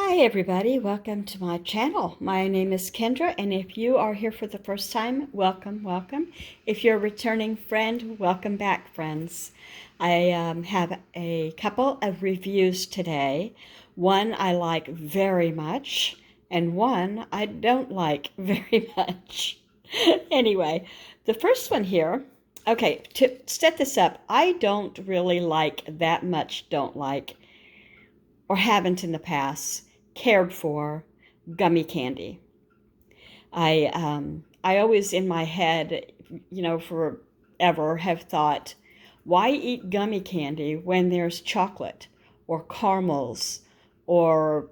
Hi everybody, welcome to my channel. My name is Kendra, and if you are here for the first time, welcome, welcome. If you're a returning friend, welcome back, friends. I have a couple of reviews today. One I like very much, and one I don't like very much. Anyway, the first one here, okay, to set this up, I don't really like that much, don't like, or haven't in the past cared for gummy candy. I always in my head, forever have thought, why eat gummy candy when there's chocolate or caramels or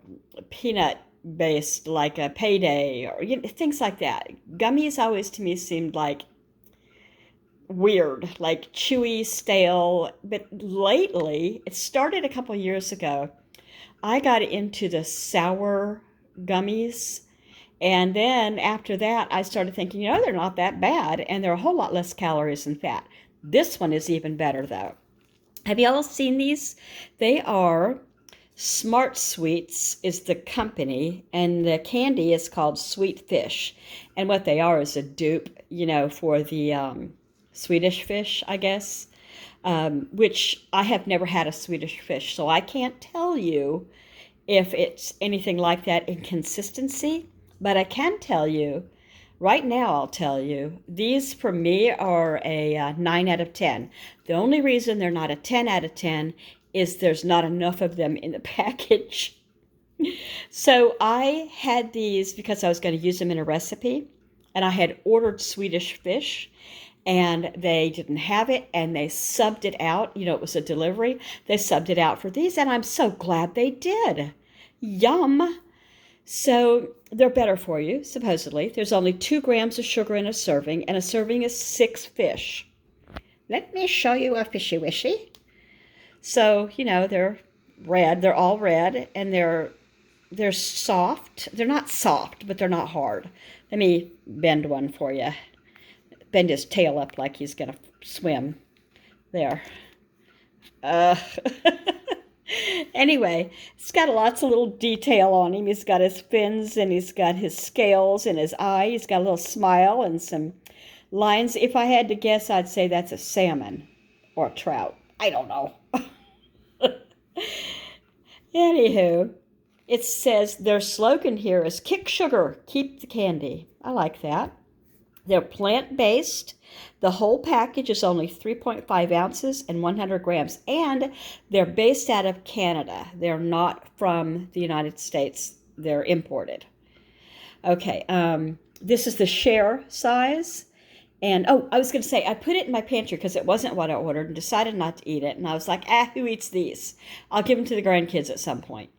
peanut based like a payday or things like that. Gummies always to me seemed like weird, like chewy, stale. But lately, it started a couple years ago. I got into the sour gummies. And then after that, I started thinking, they're not that bad. And they're a whole lot less calories and fat. This one is even better, though. Have you all seen these? They are Smart Sweets is the company. And the candy is called Sweet Fish. And what they are is a dupe, for the Swedish fish, I guess. Which I have never had a Swedish fish, so I can't tell you if it's anything like that in consistency, but I can tell you, right now I'll tell you, these for me are a 9 out of 10. The only reason they're not a 10 out of 10 is there's not enough of them in the package. So I had these because I was going to use them in a recipe, and I had ordered Swedish fish, and they didn't have it, and they subbed it out. It was a delivery. They subbed it out for these, and I'm so glad they did. Yum. So they're better for you, supposedly. There's only 2 grams of sugar in a serving, and a serving is 6 fish. Let me show you a fishy wishy. So, they're red. They're all red, and they're soft. They're not soft, but they're not hard. Let me bend one for you. Bend his tail up like he's going to swim. There. Anyway, it's got lots of little detail on him. He's got his fins, and he's got his scales and his eye. He's got a little smile and some lines. If I had to guess, I'd say that's a salmon or a trout. I don't know. Anywho, it says their slogan here is "Kick sugar, keep the candy." I like that. They're plant-based. The whole package is only 3.5 ounces and 100 grams. And they're based out of Canada. They're not from the United States. They're imported. Okay, this is the share size. And, I was going to say, I put it in my pantry because it wasn't what I ordered and decided not to eat it. And I was like, who eats these? I'll give them to the grandkids at some point.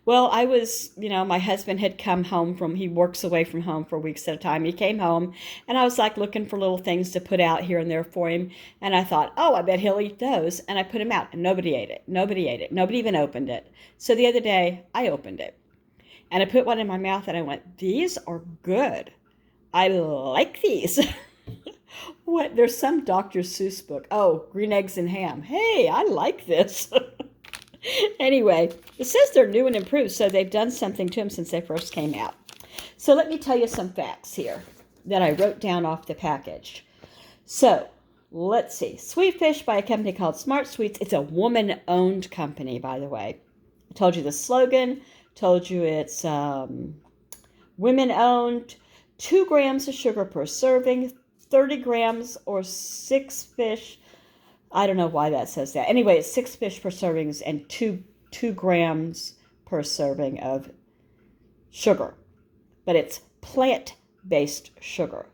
Well, I was, my husband had come home he works away from home for weeks at a time. He came home, and I was like looking for little things to put out here and there for him. And I thought, I bet he'll eat those. And I put them out, and nobody ate it. Nobody ate it. Nobody even opened it. So the other day, I opened it. And I put one in my mouth, and I went, these are good. I like these. What? There's some Dr. Seuss book. Oh, Green Eggs and Ham. Hey, I like this. Anyway, it says they're new and improved, so they've done something to them since they first came out. So let me tell you some facts here that I wrote down off the package. So let's see. Sweet Fish by a company called Smart Sweets. It's a woman-owned company, by the way. I told you the slogan. Told you it's women-owned. 2 grams of sugar per serving. 30 grams or 6 fish. I don't know why that says that. Anyway, it's 6 fish per servings and 2 grams per serving of sugar. But it's plant-based sugar.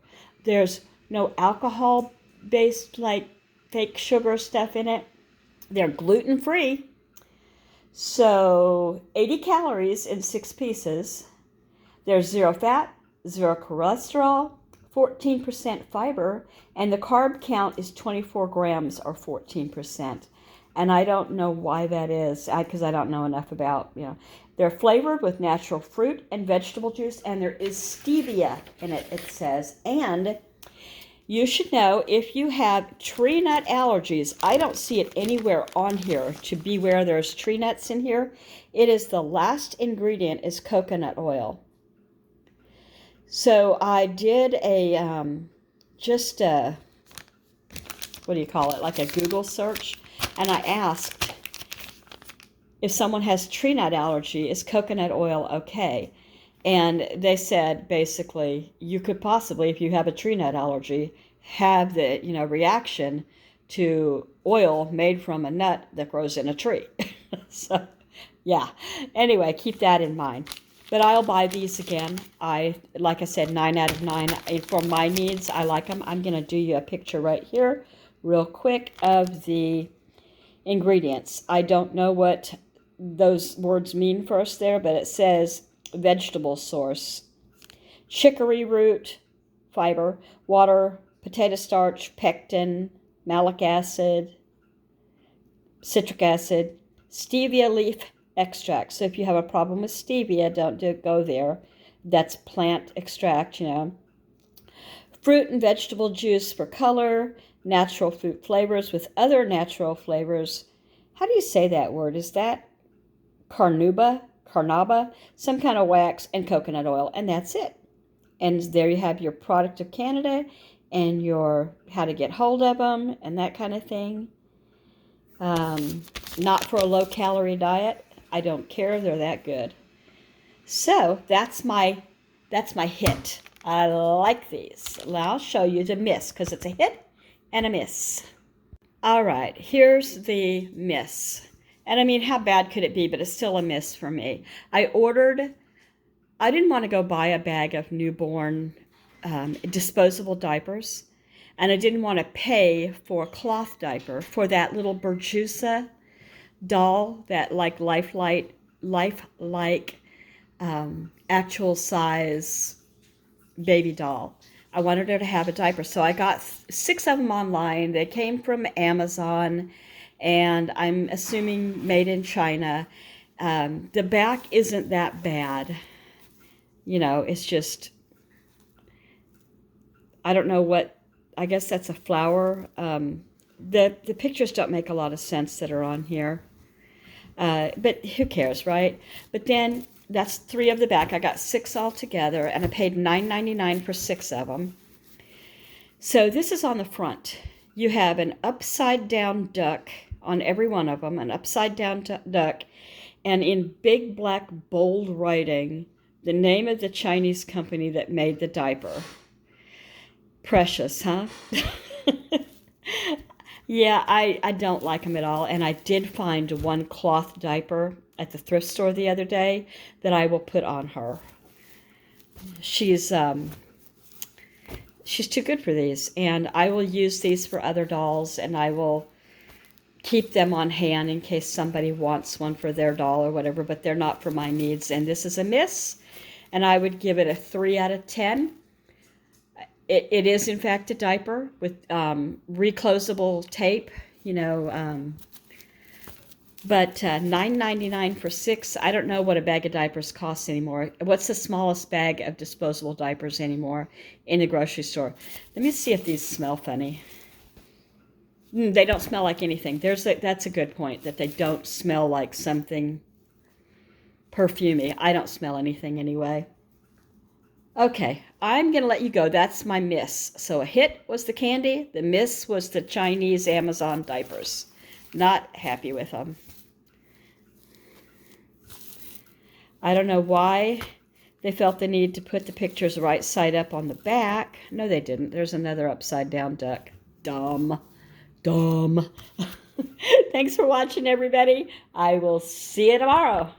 There's no alcohol-based, like, fake sugar stuff in it. They're gluten-free. So 80 calories in 6 pieces. There's 0 fat, 0 cholesterol, 14% fiber, and the carb count is 24 grams or 14%. And I don't know why that is, because I don't know enough about, They're flavored with natural fruit and vegetable juice, and there is stevia in it, it says. And You should know if you have tree nut allergies. I don't see it anywhere on here to beware there's tree nuts in here. It is the last ingredient is coconut oil. So I did just a, what do you call it, like a Google search, and I asked if someone has tree nut allergy, is coconut oil okay? And they said basically you could possibly, if you have a tree nut allergy, have the reaction to oil made from a nut that grows in a tree. So yeah, anyway, keep that in mind. But I'll buy these again. Like I said, 9 out of 9 for my needs. I like them. I'm going to do you a picture right here real quick of the ingredients. I don't know what those words mean first there, but it says vegetable source, chicory root, fiber, water, potato starch, pectin, malic acid, citric acid, stevia leaf extract. So if you have a problem with stevia, don't go there. That's plant extract, Fruit and vegetable juice for color, natural fruit flavors with other natural flavors. How do you say that word? Is that carnauba, some kind of wax, and coconut oil, and that's it. And there you have your product of Canada and your how to get hold of them and that kind of thing. Not for a low-calorie diet. I don't care. They're that good. So that's my hit. I like these. Now I'll show you the miss because it's a hit and a miss. All right, here's the miss. And I mean, how bad could it be? But it's still a miss for me. I didn't want to go buy a bag of newborn disposable diapers. And I didn't want to pay for a cloth diaper for that little Berjusa doll, that lifelike actual size baby doll. I wanted her to have a diaper. So I got 6 of them online. They came from Amazon, and I'm assuming made in China. The back isn't that bad. It's just, I don't know what, I guess that's a flower. The pictures don't make a lot of sense that are on here. But who cares, right? But then that's 3 of the back. I got 6 altogether, and I paid $9.99 for 6 of them. So this is on the front. You have an upside-down duck on every one of them, an upside-down duck, and in big black bold writing, the name of the Chinese company that made the diaper. Precious, huh? Yeah, I don't like them at all. And I did find one cloth diaper at the thrift store the other day that I will put on her. She's too good for these. And I will use these for other dolls, and I will keep them on hand in case somebody wants one for their doll or whatever, but they're not for my needs. And this is a miss, and I would give it a 3 out of 10. It is, in fact, a diaper with reclosable tape, but $9.99 for 6. I don't know what a bag of diapers costs anymore. What's the smallest bag of disposable diapers anymore in the grocery store? Let me see if these smell funny. They don't smell like anything. That's a good point, that they don't smell like something perfumey. I don't smell anything anyway. Okay, I'm going to let you go. That's my miss. So a hit was the candy. The miss was the Chinese Amazon diapers. Not happy with them. I don't know why they felt the need to put the pictures right side up on the back. No, they didn't. There's another upside down duck. Dumb. Thanks for watching, everybody. I will see you tomorrow.